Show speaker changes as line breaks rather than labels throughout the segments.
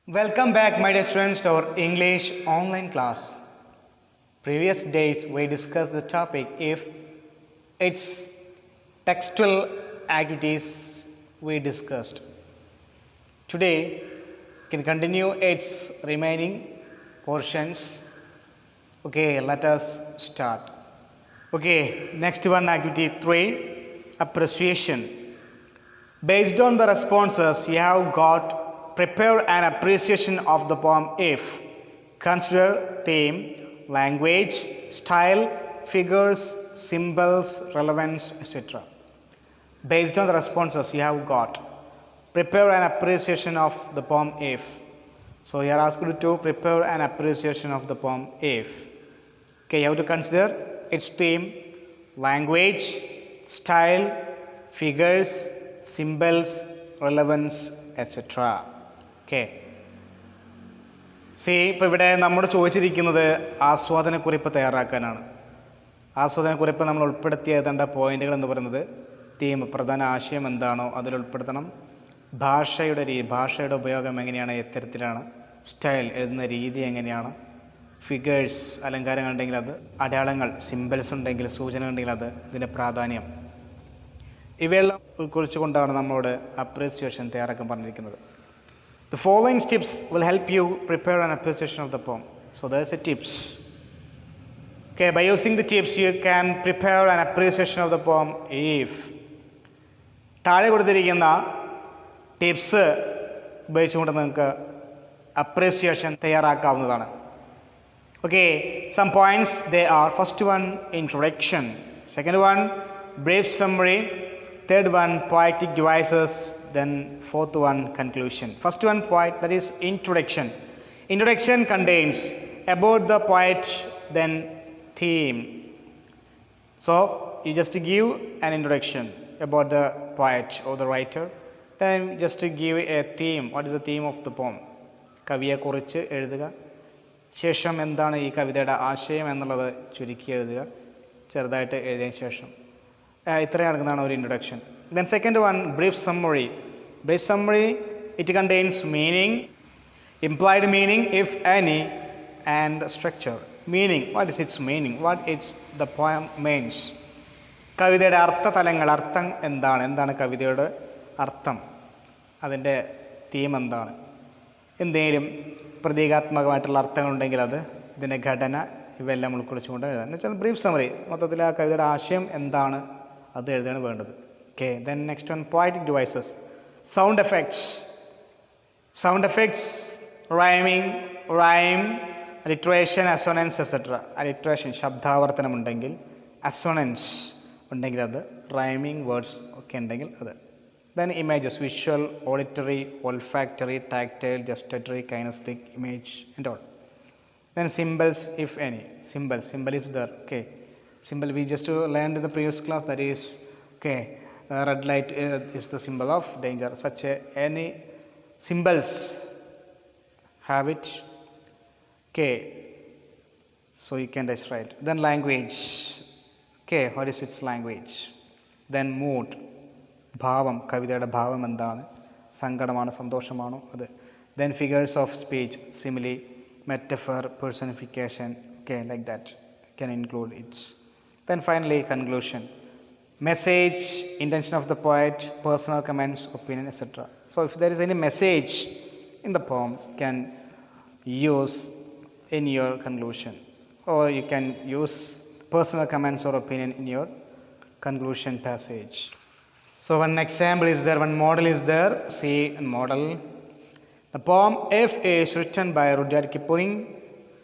Welcome back, my dear students, to our English online class. Previous days we discussed the topic if it's textual activities we discussed. Today can continue its remaining portions. Okay, let us start. Okay, next one, activity 3, appreciation. Based on the responses you have got, prepare an appreciation of the poem if consider theme, language, style, figures, symbols, relevance, etc. Based on the responses you have got, prepare an appreciation of the poem if. So you are asked to prepare an appreciation of the poem if. Okay, you have to consider its theme, language, style, figures, symbols, relevance, etc. Okay. C ഇപ്പോൾ ഇവിടെ നമ്മൾ ചോദിച്ചിരിക്കുന്നത് ആസ്വാദനക്കുറിപ്പ് തയ്യാറാക്കാനാണ്. ആസ്വാദനക്കുറിപ്പ് നമ്മൾ ഉൾപ്പെടുത്തി എഴുതേണ്ട പോയിന്റുകൾ എന്ന് പറയുന്നത് തീം, പ്രധാന ആശയം എന്താണോ അതിൽ ഉൾപ്പെടുത്തണം. ഭാഷയുടെ ഉപയോഗം എങ്ങനെയാണ്, എത്തരത്തിലാണ്, സ്റ്റൈൽ എഴുതുന്ന രീതി എങ്ങനെയാണ്, ഫിഗേഴ്സ് അലങ്കാരങ്ങൾ ഉണ്ടെങ്കിൽ അത്, അടയാളങ്ങൾ സിംബൽസ് ഉണ്ടെങ്കിൽ സൂചന ഉണ്ടെങ്കിൽ അത്, ഇതിൻ്റെ പ്രാധാന്യം, ഇവയെല്ലാം ഉൾക്കൊള്ളിച്ചുകൊണ്ടാണ് നമ്മളോട് അപ്രീസിയേഷൻ തയ്യാറാക്കാൻ പറഞ്ഞിരിക്കുന്നത്. The following tips will help you prepare an appreciation of the poem. So there's a tips. Okay, by using the tips you can prepare an appreciation of the poem if. താഴെ കൊടുത്തിരിക്കുന്ന tips ഉപയോഗിച്ചുകൊണ്ട് നിങ്ങൾക്ക് appreciation തയ്യാറാക്കാവുന്നതാണ്. Okay, some points they are: first one, introduction; second one, brief summary; third one, poetic devices; then fourth one, conclusion. First one point, that is introduction. Introduction contains about the poet, then theme. So you just give an introduction about the poet or the writer, then just to give a theme. What is the theme of the poem? കവിയെ കുറിച്ച് എഴുതുക. ശേഷം എന്താണ് ഈ കവിതയുടെ ആശയം എന്നുള്ളത് ചുരുക്കി എഴുതുക, ചെറുതായിട്ട് എഴുതിയതിന് ശേഷം. ഇത്രയും നടക്കുന്നതാണ് ഒരു introduction. Then second one, brief summary. Brief summary, it contains meaning, implied meaning if any, and structure. Meaning, what is its meaning? What is the poem means? കവിതയുടെ അർത്ഥതലങ്ങൾ, അർത്ഥം എന്താണ് കവിതയുടെ അർത്ഥം, അതിൻ്റെ തീം എന്താണ്, എന്തെങ്കിലും പ്രതീകാത്മകമായിട്ടുള്ള അർത്ഥങ്ങളുണ്ടെങ്കിൽ അത്, ഇതിൻ്റെ ഘടന, ഇവയെല്ലാം ഉൾക്കൊള്ളിച്ചുകൊണ്ട് എഴുതാൻ. എന്ന് വെച്ചാൽ ബ്രീഫ് സമറി, മൊത്തത്തിൽ ആ കവിതയുടെ ആശയം എന്താണ് അത് എഴുതാണ് വേണ്ടത്. Okay, then next one, poetic devices. Sound effects, rhyming, rhyme, alliteration, assonance, etc. Alliteration, ശബ്ദാവർത്തനം ഉണ്ടെങ്കിൽ, assonance ഉണ്ടെങ്കിൽ അത്, rhyming words ഒക്കെ ഉണ്ടെങ്കിൽ അത്. Then images, visual, auditory, olfactory, tactile, gustatory, kinesthetic, image and all. Then symbols if any. Symbol is there. Okay, symbol we just learned in the previous class, that is, okay, red light is the symbol of danger. Such any symbols have it. Okay, so you can just write. Then language. Okay, what is its language? Then mood, ഭാവം, കവിതയുടെ ഭാവം എന്താണ്, സങ്കടമാണോ സന്തോഷമാണോ അത്. Then figures of speech, simile, metaphor, personification. Okay, like that can include it. Then finally conclusion, message, intention of the poet, personal comments, opinion, etc. So if there is any message in the poem, you can use in your conclusion, or you can use personal comments or opinion in your conclusion passage. So one example is there, one model is there. See model. The poem If is written by Rudyard Kipling.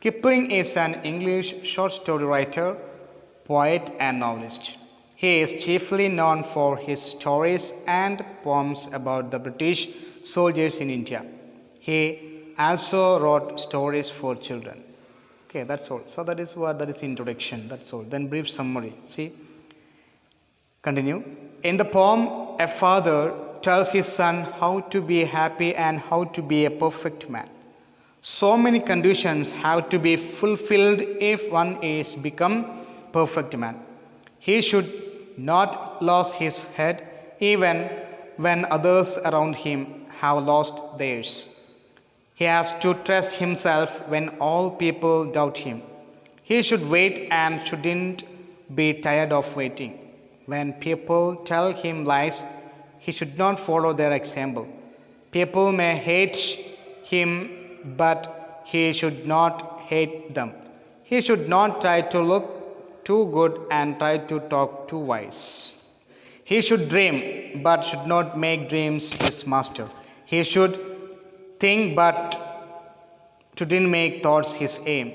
Kipling is an English short story writer, poet and novelist. He is chiefly known for his stories and poems about the British soldiers in India. He also wrote stories for children. Okay, that's all. So that is introduction. That's all. Then brief summary. See, continue. In the poem, a father tells his son how to be happy and how to be a perfect man. So many conditions have to be fulfilled if one is become perfect man. He should not lose his head even when others around him have lost theirs. He has to trust himself when all people doubt him. He should wait and shouldn't be tired of waiting. When people tell him lies, he should not follow their example. People may hate him, but he should not hate them. He should not try to look too good and try to talk too wise. He should dream, but should not make dreams his master. He should think, but shouldn't make thoughts his aim.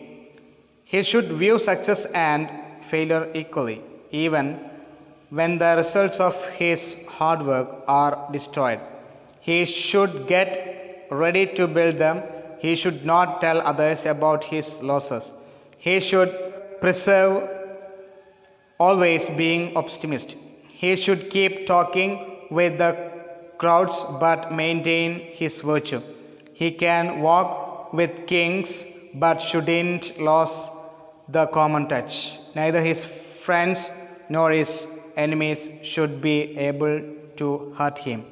He should view success and failure equally, even when the results of his hard work are destroyed. He should get ready to build them. He should not tell others about his losses. He should preserve always being optimist. He should keep talking with the crowds but maintain his virtue. He can walk with kings but shouldn't lose the common touch. Neither his friends nor his enemies should be able to hurt him.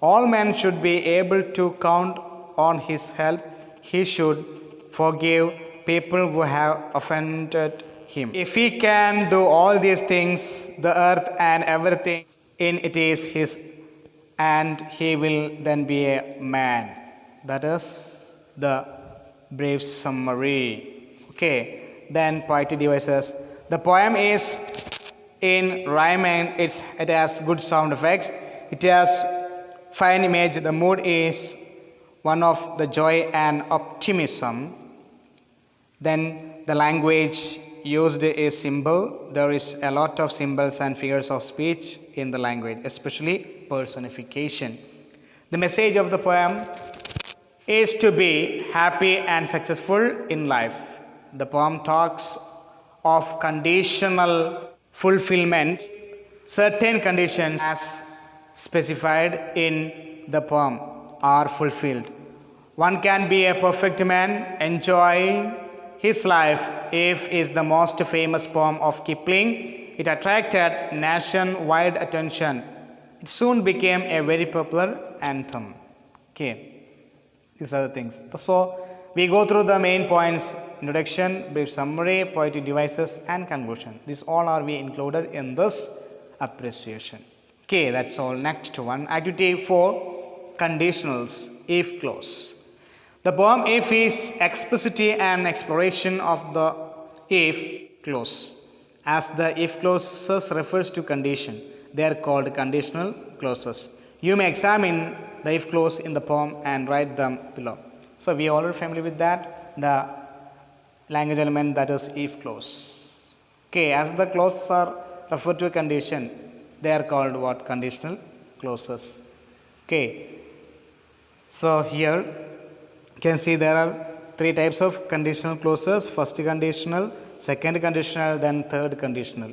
All men should be able to count on his help. He should forgive people who have offended him. If he can do all these things, the earth and everything in it is his, and he will then be a man. That is the brief summary. Okay, then poetic devices. The poem is in rhyme and it has good sound effects. It has fine image. The mood is one of the joy and optimism. Then the language used is simple. There is a lot of symbols and figures of speech in the language, especially personification. The message of the poem is to be happy and successful in life. The poem talks of conditional fulfillment. Certain conditions as specified in the poem are fulfilled. One can be a perfect man enjoying his life if is the most famous poem of Kipling. It attracted nationwide attention. It soon became a very popular anthem. Okay, these are the things. So we go through the main points: introduction, brief summary, poetic devices, and conclusion. These all are we included in this appreciation. Okay, that's all. Next one, activity 4, conditionals, if clause. The poem if is explicitity and exploration of the if clause. As the if clauses refers to condition, they are called conditional clauses. You may examine the if clause in the poem and write them below. So we are already familiar with that, the language element that is if clause. Okay, as the clauses are referred to a condition, they are called what? Conditional clauses. Okay, so here you can see there are 3 types of conditional clauses: first conditional, second conditional, then third conditional.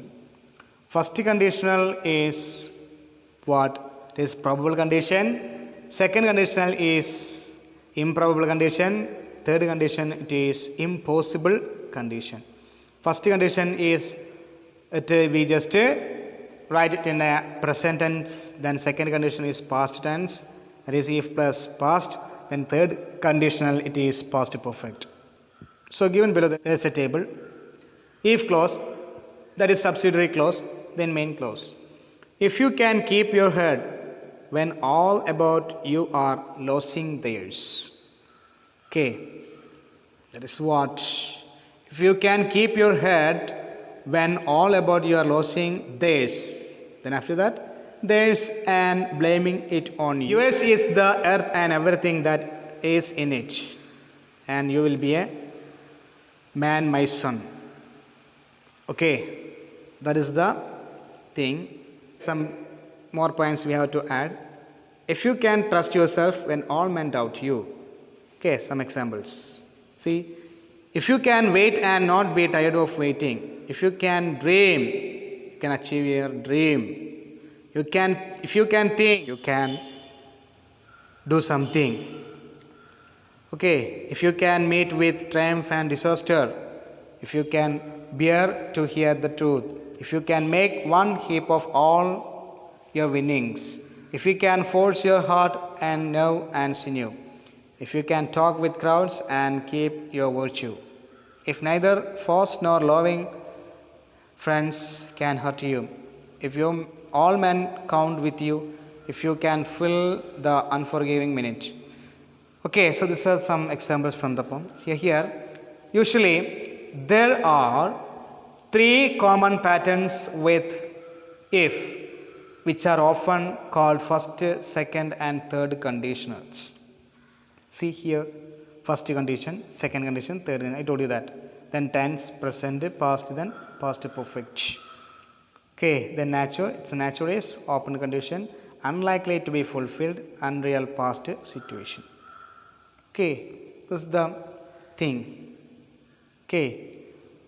First conditional is what? It is probable condition. Second conditional is improbable condition. Third condition, it is impossible condition. First condition is we just write it in a present tense. Then second condition is past tense, that is if plus past. Then third conditional, it is past perfect. So given below there is a table. If clause, that is subsidiary clause, then main clause. If you can keep your head when all about you are losing theirs. Okay, that is what. If you can keep your head when all about you are losing theirs, then after that theirs and blaming it on you. Yours is the earth and everything that is in it, and you will be a man, my son. Okay, that is the thing. Some more points we have to add. If you can trust yourself when all men doubt you. Okay, some examples. See, if you can wait and not be tired of waiting. If you can dream, you can achieve your dream. If you can think, you can do something. Okay, if you can meet with triumph and disaster, if you can bear to hear the truth, if you can make one heap of all your winnings, if you can force your heart and nerve and sinew, If you can talk with crowds and keep your virtue. If neither false nor loving friends can hurt you. If you all men count with you, if you can fill the unforgiving minute. Okay, so these are some examples from the poem. See here, usually there are three common patterns with if, which are often called first, second and third conditionals. See here, first condition, second condition, third condition. I told you that. Then tense, present, past, then past perfect. Okay, then nature, it's a nature is open condition, unlikely to be fulfilled, unreal past situation. Okay, this is the thing. Okay,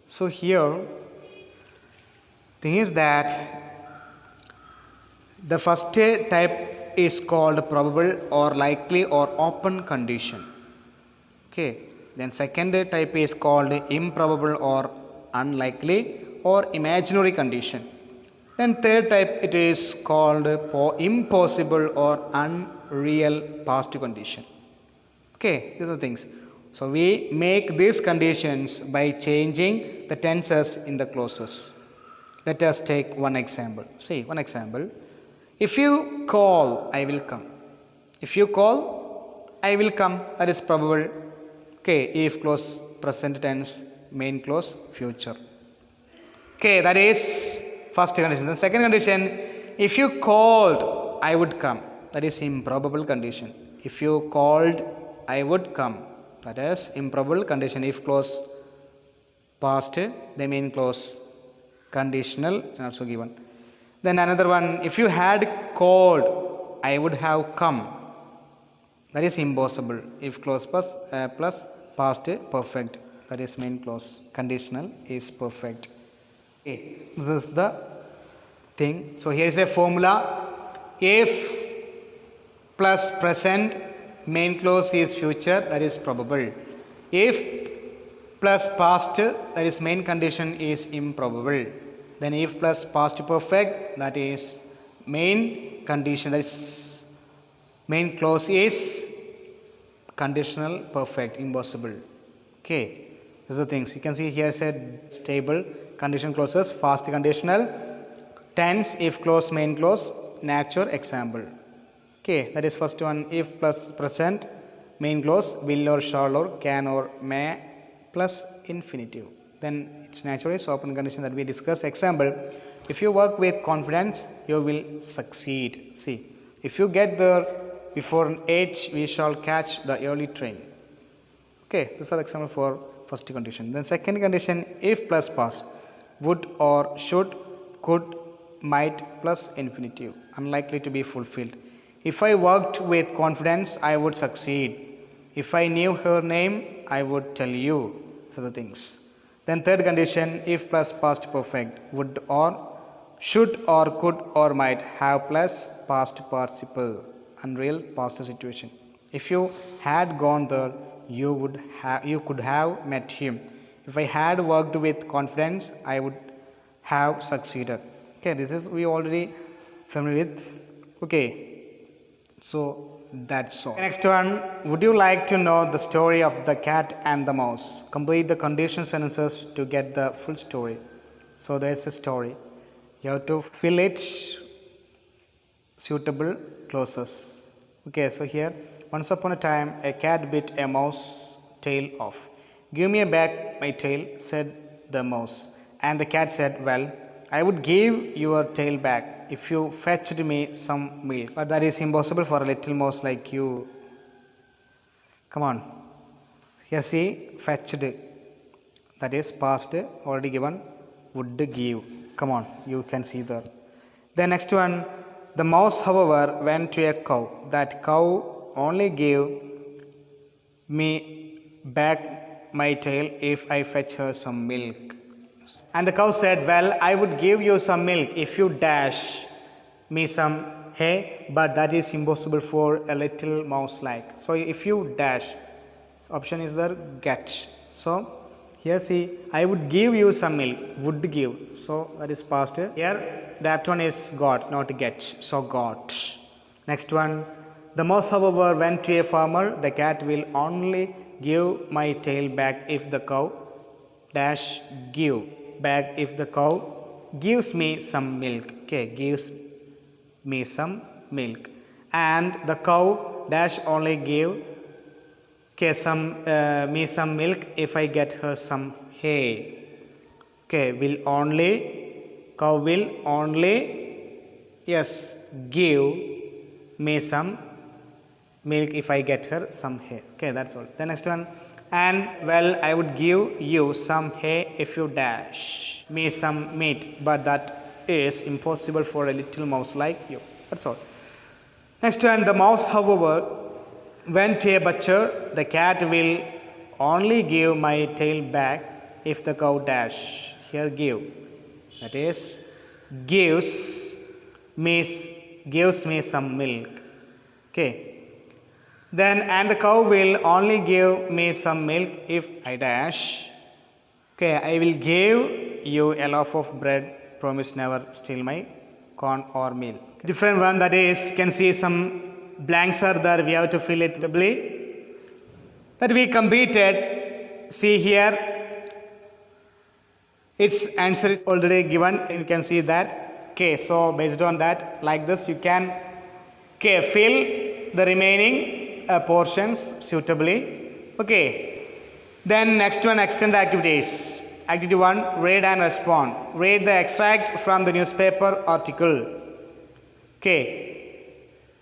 so here, thing is that the first type is called probable or likely or open condition. Okay, then second type is called improbable or unlikely or imaginary condition. Then third type it is called impossible or unreal past condition. Okay, these are the things. So we make these conditions by changing the tenses in the clauses. Let us take one example. See, one example. If you call, I will come. If you call, I will come. That is probable. Okay, if clause present tense, main clause future. Okay, that is first condition. The second condition, if you called, I would come. That is improbable condition. If you called, I would come. That is improbable condition. If clause past, the main clause conditional is also given. Then another one, if you had called, I would have come. That is impossible. If clause plus past perfect, that is main clause. Conditional is perfect. Okay, this is the thing. So here is a formula. If plus present, main clause is future, that is probable. If plus past, that is main condition is improbable. Then if plus past perfect, that is main condition, that is main clause is conditional perfect, impossible. Okay, these are the things. You can see here said table, condition clauses, past conditional, tense, if clause, main clause, nature, example. Okay, that is first one, if plus present, main clause, will or shall or can or may plus infinitive. Then its nature is open condition that we discussed. Example, if you work with confidence, you will succeed. See, if you get there before 8, we shall catch the early train. Okay, this is an example for first condition. Then second condition, if plus past, would or should, could, might plus infinitive, unlikely to be fulfilled. If I worked with confidence, I would succeed. If I knew her name, I would tell you. So the things. Then third condition, if plus past perfect, would or should or could or might have plus past participle, unreal past situation. If you had gone there, you could have met him. If I had worked with confidence, I would have succeeded. Okay, this is we already familiar with. Okay, so that's all. Next one, would you like to know the story of the cat and the mouse? Complete the condition sentences to get the full story. So there's a story. You have to fill it suitable clauses. Okay, so here, once upon a time, a cat bit a mouse tail off. Give me back my tail, said the mouse. And the cat said, well, I would give your tail back if you fetched me some milk. But that is impossible for a little mouse like you. Come on. Here see, fetched. That is past, already given. Would give. Come on, you can see there. The next one, the mouse, however, went to a cow. That cow only gave me back my tail if I fetch her some milk. And the cow said, well, I would give you some milk if you dash me some hay, but that is impossible for a little mouse like. So if you dash, option is there, get. So here see, I would give you some milk, would give. So that is past. Here that one is got, not get. So got. Next one, The mouse, however, went to a farmer. The cat will only give my tail back if the cow dash give back if the cow gives me some milk. Okay, gives me some milk. And the cow dash only give me some milk if I get her some hay. Okay, cow will only, yes, give me some milk if I get her some hay. Okay, that's all. The next one, and well, I would give you some hay if you dash me some meat, but that is impossible for a little mouse like you. That's all. Next one, the mouse, however, went to a butcher. The cat will only give my tail back if the cow dash. Here, give. That is, gives me some milk. Okay. Then, and the cow will only give me some milk if I dash. Okay, I will give you a loaf of bread. Promise never steal my corn or meal. Different one, that is, can see some blanks are there. We have to fill it doubly. That we completed. See here, its answer is already given. You can see that. Okay, so based on that, like this, you can fill the remaining portions suitably. Okay. Then next one, extend activities. Activity 1, read and respond. Read the extract from the newspaper article. Okay.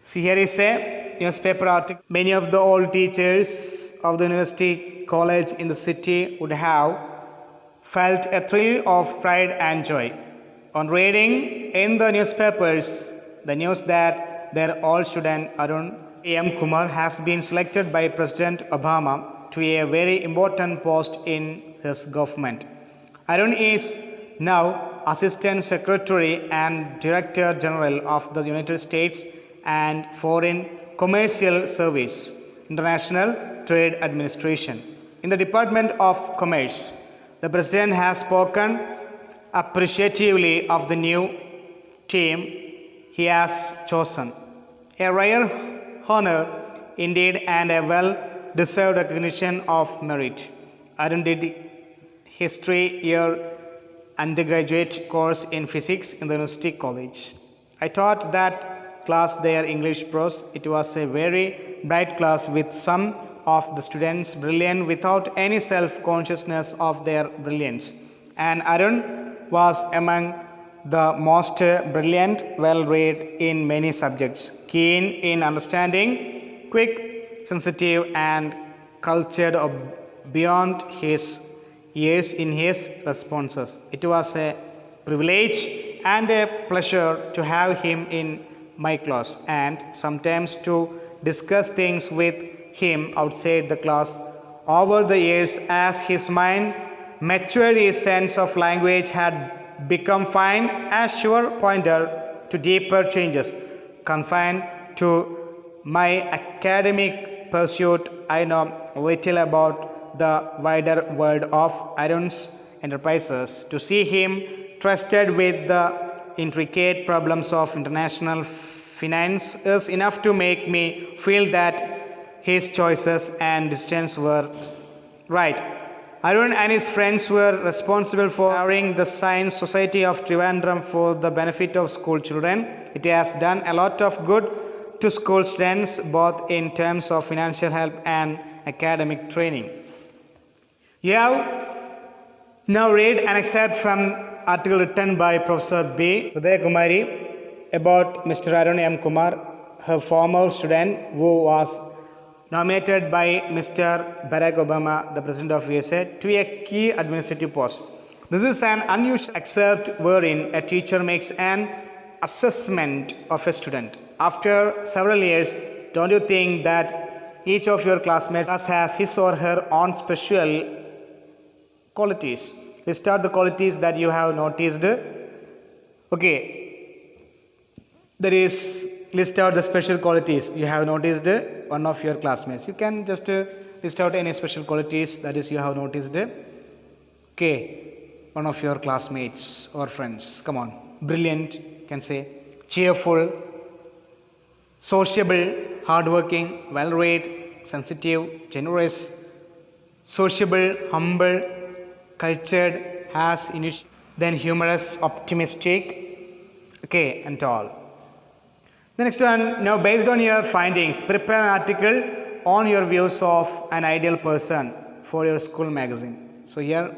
See, here is a newspaper article. Many of the old teachers of the university college in the city would have felt a thrill of pride and joy on reading in the newspapers the news that their old student Arun M. Kumar has been selected by President Obama to a very important post in his government. Arun is now Assistant Secretary and Director General of the United States and Foreign Commercial Service, International Trade Administration. In the Department of Commerce, the President has spoken appreciatively of the new team he has chosen. A rare honor indeed and a well-deserved recognition of merit. Arun did history year undergraduate course in physics in the University College. I taught that class there English prose. It was a very bright class with some of the students brilliant without any self-consciousness of their brilliance. And Arun was among the most brilliant, well-read in many subjects, keen in understanding, quick, sensitive, and cultured beyond his years in his responses. It was a privilege and a pleasure to have him in my class and sometimes to discuss things with him outside the class. Over the years, as his mind matured, his sense of language had become fine as sure pointer to deeper changes. Confined to my academic pursuit, I know little about the wider world of Arun's enterprises. To see him trusted with the intricate problems of international finance is enough to make me feel that his choices and decisions were right. Arun and his friends were responsible for powering the Science Society of Trivandrum for the benefit of school children. It has done a lot of good to school students both in terms of financial help and academic training. You have now read an excerpt from article written by Professor B. Uday Kumari about Mr. Arun M. Kumar, her former student who was nominated by Mr. Barack Obama, the President of USA, to a key administrative post. This is an unusual excerpt wherein a teacher makes an assessment of a student. After several years, don't you think that each of your classmates has his or her own special qualities? List out the qualities that you have noticed. Okay, there is list out the special qualities you have noticed one of your classmates. You can just list out any special qualities that is you have noticed. Okay, one of your classmates or friends. Come on, brilliant, can say, cheerful, sociable, hardworking, well-read, sensitive, generous, sociable, humble, cultured, has initiative, then humorous, optimistic, okay, and all. The next one, now based on your findings, prepare an article on your views of an ideal person for your school magazine. So here,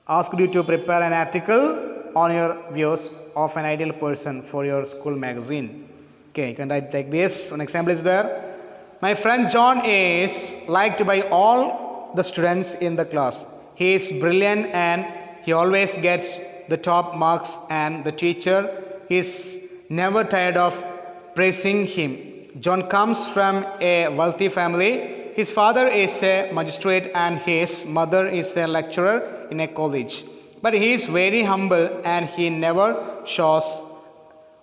asked you to prepare an article on your views of an ideal person for your school magazine. Okay, you can write like this. One example is there. My friend John is liked by all the students in the class. He is brilliant and he always gets the top marks, and the teacher is never tired of praising him. John comes from a wealthy family. His father is a magistrate and his mother is a lecturer in a college. But he is very humble and he never shows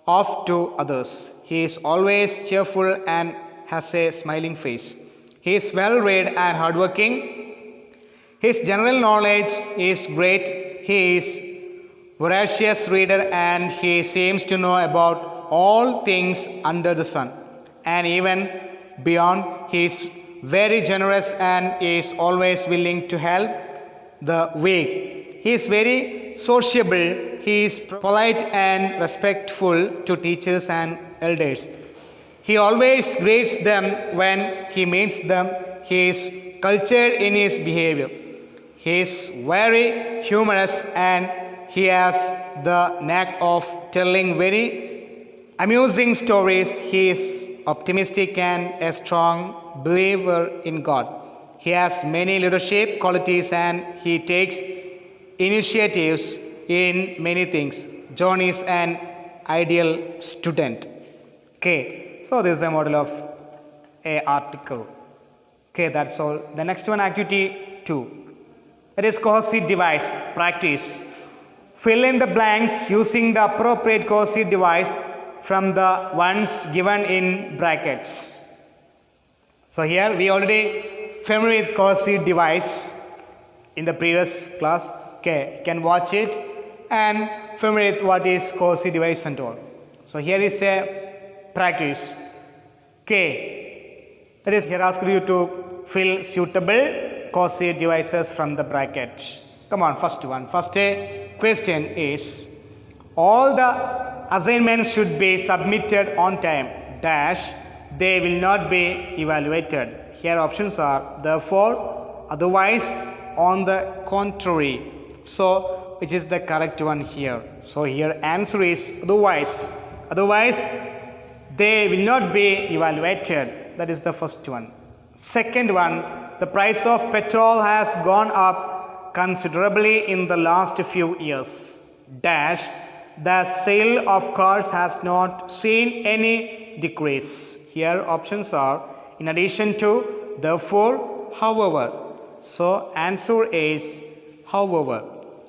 off to others. He is always cheerful and has a smiling face. He is well read and hardworking. His general knowledge is great. He is voracious reader and he seems to know about all things under the sun and even beyond. He is very generous and is always willing to help the weak. He is very sociable. He is polite and respectful to teachers and elders. He always greets them when he meets them. He is cultured in his behavior. He is very humorous and he has the knack of telling very amusing stories. He is optimistic and a strong believer in God. He has many leadership qualities and he takes initiatives in many things. John is an ideal student. Okay, so this is the model of a article. Okay, that's all. The next one, activity 2. That is cohesive device practice. Fill in the blanks using the appropriate cohesive device from the ones given in brackets. So here we already familiar with cohesive device in the previous class. Okay, you can watch it and familiar with what is cohesive device and all. So here is a practice. Okay, that is here asked you to fill suitable cohesive devices from the bracket. Come on, first one. First question is, all the assignments should be submitted on time, dash, they will not be evaluated. Here options are therefore, otherwise, on the contrary. So, which is the correct one here? So, here answer is otherwise. Otherwise, they will not be evaluated. That is the first one. Second one, the price of petrol has gone up considerably in the last few years. Dash, the sale of cars has not seen any decrease. Here options are in addition to, therefore, however. So answer is however.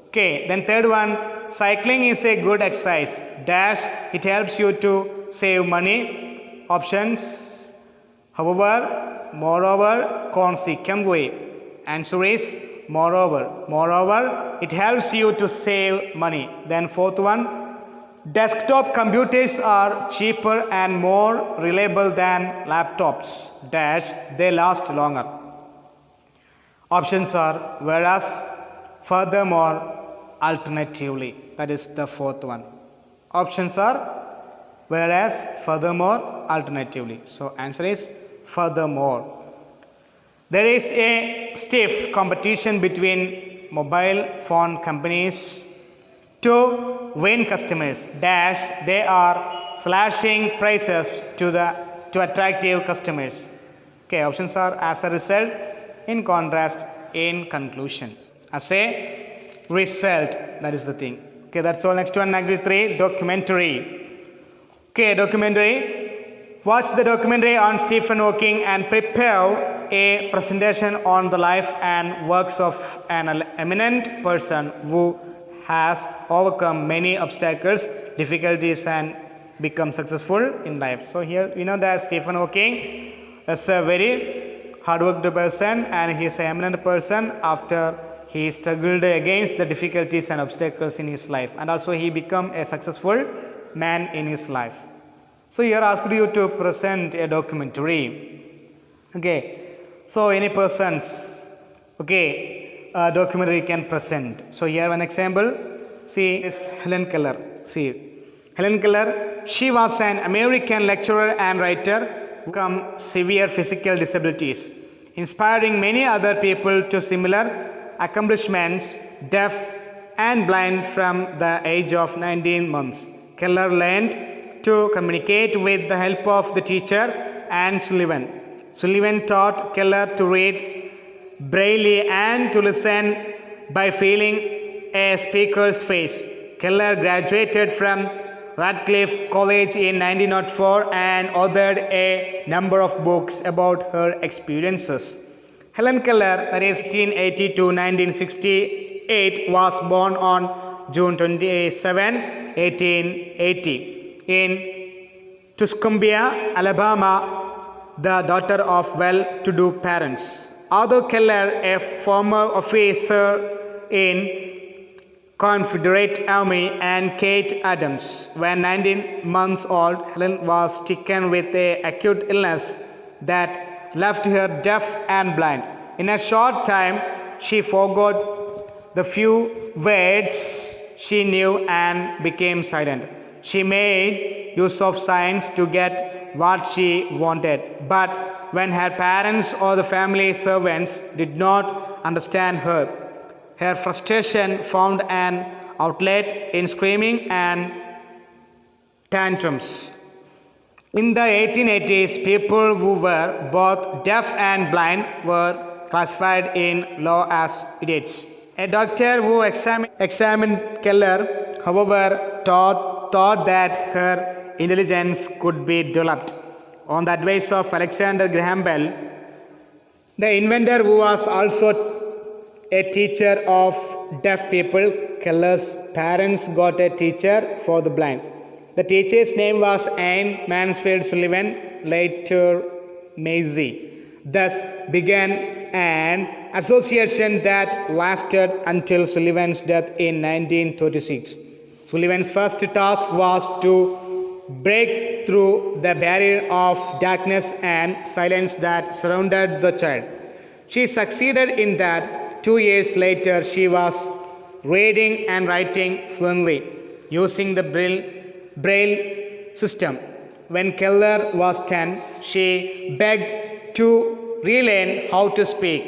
Okay, then third one, cycling is a good exercise. Dash, it helps you to save money. Options, however, moreover, consequently. Answer is moreover. Moreover, it helps you to save money. Then fourth one, desktop computers are cheaper and more reliable than laptops. Dash, they last longer. Options are whereas, furthermore, alternatively. That is the fourth one. Options are whereas, furthermore, alternatively. So answer is furthermore. There is a stiff competition between mobile phone companies to win customers. Dash, they are slashing prices to attractive customers. Okay, options are as a result, in contrast, in conclusion. As a result, that is the thing. Okay, that's all. Next one, activity 3, documentary. Okay, documentary. Watch the documentary on Stephen Hawking and prepare a presentation on the life and works of an eminent person who has overcome many obstacles, difficulties and become successful in life. So here we know that Stephen Hawking is a very hardworking person and he is an eminent person after he struggled against the difficulties and obstacles in his life, and also he became a successful man in his life. So here asked you to present a documentary. Okay, so any persons, okay, documentary can present. So here one example, see is Helen Keller. See, Helen Keller, she was an American lecturer and writer who overcome severe physical disabilities, inspiring many other people to similar accomplishments. Deaf and blind from the age of 19 months, Keller learned to communicate with the help of the teacher and Sullivan. Sullivan taught Keller to read Braille and to listen by feeling a speaker's face. Keller graduated from Radcliffe College in 1904 and authored a number of books about her experiences. Helen Keller, that is 1880 to 1968, was born on June 27, 1880 in Tuscumbia, Alabama, the daughter of well-to-do parents. Although Keller, a former officer in Confederate Army, and Kate Adams, when 19 months old, Helen was stricken with an acute illness that left her deaf and blind. In a short time, she forgot the few words she knew and became silent. She made use of signs to get what she wanted, but when her parents or the family servants did not understand her, her frustration found an outlet in screaming and tantrums. In the 1880s, people who were both deaf and blind were classified in law as idiots. A doctor who examined Keller, however, thought that her intelligence could be developed. On the advice of Alexander Graham Bell, the inventor who was also a teacher of deaf people, Keller's parents got a teacher for the blind. The teacher's name was Anne Mansfield Sullivan, later Maisie. Thus began an association that lasted until Sullivan's death in 1936. Sullivan's first task was to break through the barrier of darkness and silence that surrounded the child. She succeeded in that. 2 years later, she was reading and writing fluently using the Braille system. When Keller was 10, she begged to relearn how to speak.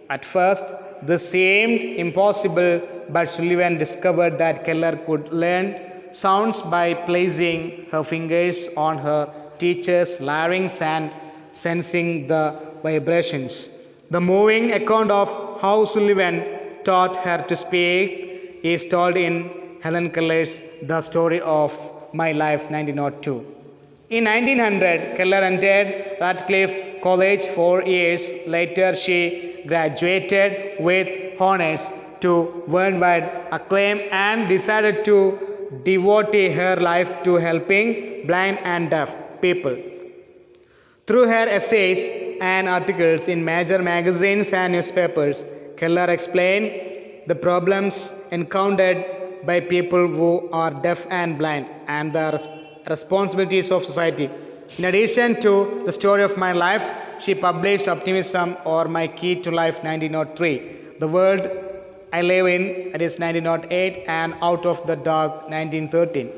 At first, this seemed impossible, but Sullivan discovered that Keller could learn sounds by placing her fingers on her teacher's larynx and sensing the vibrations. The moving account of how Sullivan taught her to speak is told in Helen Keller's The Story of My Life 1902. In 1900, Keller entered Radcliffe College 4 years later. She graduated with honors to worldwide acclaim and decided to devote her life to helping blind and deaf people. Through her essays and articles in major magazines and newspapers, Keller explained the problems encountered by people who are deaf and blind and the responsibilities of society. In addition to The Story of My Life, she published Optimism or My Key to Life 1903, The World I Live In, that is 1908, and Out of the Dark 1913.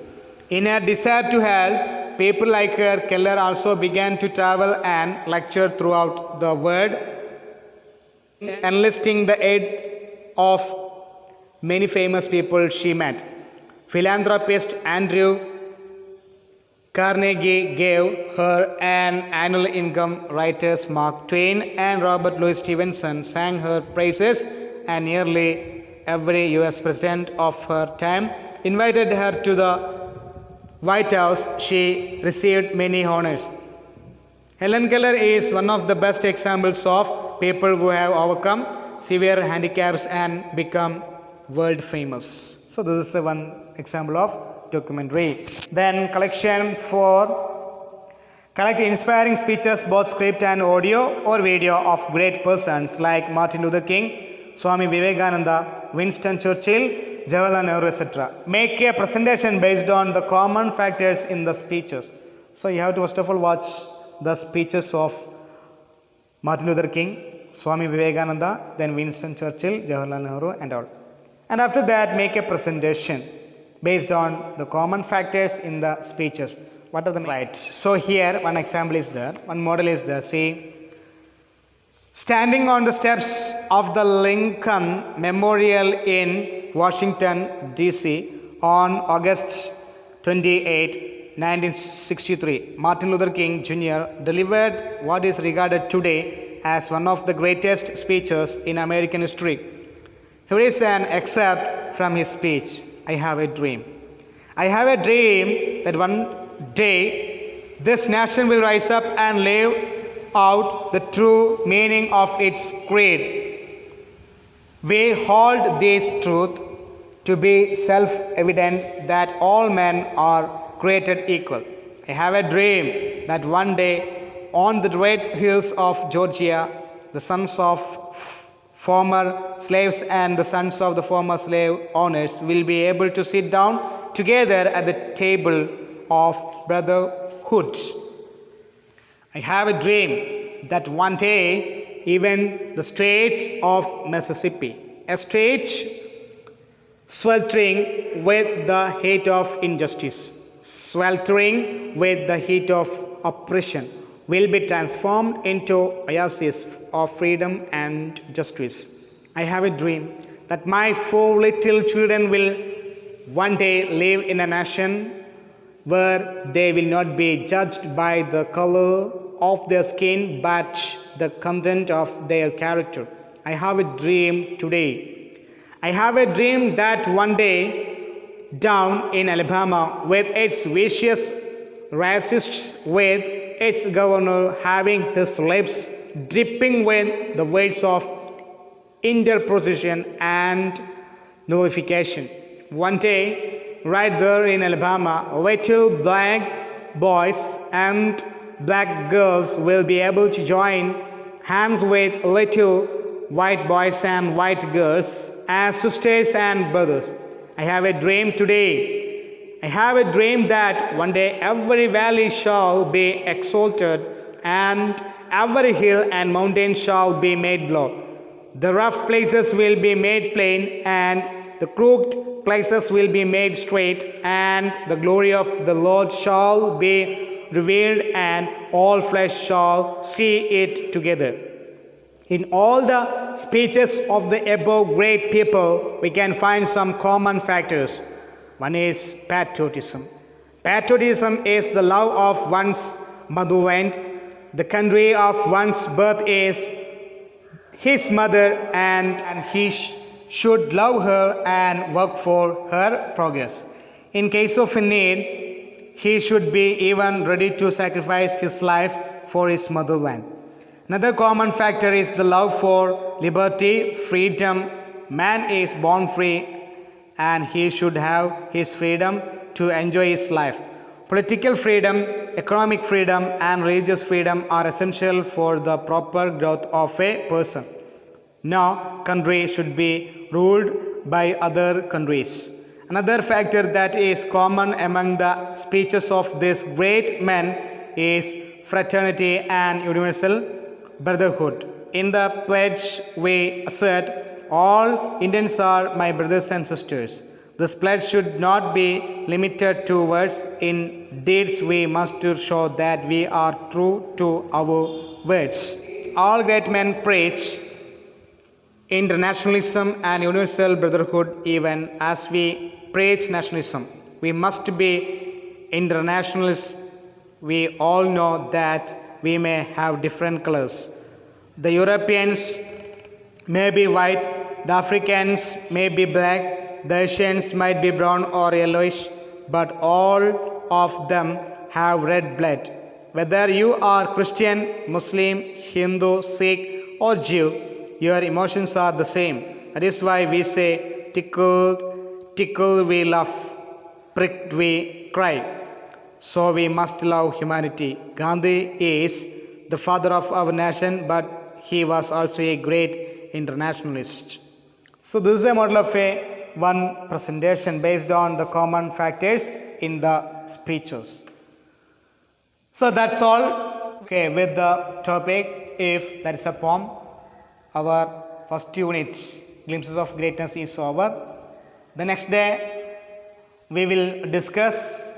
In her desire to help people like her, Keller also began to travel and lecture throughout the world, enlisting the aid of many famous people she met. Philanthropist Andrew Carnegie gave her an annual income. Writers Mark Twain and Robert Louis Stevenson sang her praises, and nearly every U.S. president of her time invited her to the White House. She received many honors. Helen Keller is one of the best examples of people who have overcome severe handicaps and become world famous. So this is one example of documentary. Then collection 4. Collect inspiring speeches, both script and audio or video, of great persons like Martin Luther King, Swami Vivekananda, Winston Churchill, Jawaharlal Nehru, etc. Make a presentation based on the common factors in the speeches. So you have to first of all watch the speeches of Martin Luther King, Swami Vivekananda, then Winston Churchill, Jawaharlal Nehru and all. And after that make a presentation based on the common factors in the speeches. What are the right? So here one example is there, one model is there. See, standing on the steps of the Lincoln Memorial in Washington, D.C. on August 28, 1963, Martin Luther King Jr. delivered what is regarded today as one of the greatest speeches in American history. Here is an excerpt from his speech. I have a dream. I have a dream that one day this nation will rise up and live out the true meaning of its creed. We hold this truth to be self-evident that all men are created equal. I have a dream that one day on the red hills of Georgia, the sons of former slaves and the sons of the former slave owners will be able to sit down together at the table of brotherhood. I have a dream that one day even the state of Mississippi, a state sweltering with the heat of injustice, sweltering with the heat of oppression, will be transformed into oasis of freedom and justice. I have a dream that my 4 little children will one day live in a nation where they will not be judged by the color of their skin but the content of their character. I have a dream today. I have a dream that one day down in Alabama with its vicious racists, with its governor having his lips dripping with the words of interposition and nullification. One day, right there in Alabama, little black boys and black girls will be able to join hands with little white boys and white girls as sisters and brothers. I have a dream today. I have a dream that one day every valley shall be exalted and every hill and mountain shall be made low. The rough places will be made plain and the crooked places will be made straight, and the glory of the Lord shall be revealed and all flesh shall see it together. In all the speeches of the above great people, we can find some common factors. One is patriotism. Patriotism is the love of one's motherland. The country of one's birth is his mother, and he should love her and work for her progress. In case of a need, he should be even ready to sacrifice his life for his motherland. Another common factor is the love for liberty, freedom. Man is born free and he should have his freedom to enjoy his life. Political freedom, economic freedom and religious freedom are essential for the proper growth of a person. No country should be ruled by other countries. Another factor that is common among the speeches of these great men is fraternity and universal brotherhood. In the pledge we assert, all Indians are my brothers and sisters. This pledge should not be limited to words. In deeds we must show that we are true to our words. All great men preach internationalism and universal brotherhood. Even as we preach nationalism, we must be internationalists. We all know that we may have different colors. The Europeans may be white, the Africans may be black, the Asians might be brown or yellowish, but all of them have red blood. Whether you are Christian, Muslim, Hindu, Sikh or Jew, your emotions are the same. That is why we say, tickled, tickled we laugh, pricked we cry. So we must love humanity. Gandhi is the father of our nation, but he was also a great internationalist. So this is a model of one presentation based on the common factors in the speeches. So that's all. Okay, with the topic, if that is a poem, our first unit, Glimpses of Greatness, is over. The next day, we will discuss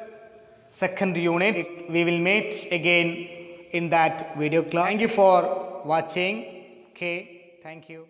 second unit. We will meet again in that video class. Thank you for watching. Okay, thank you.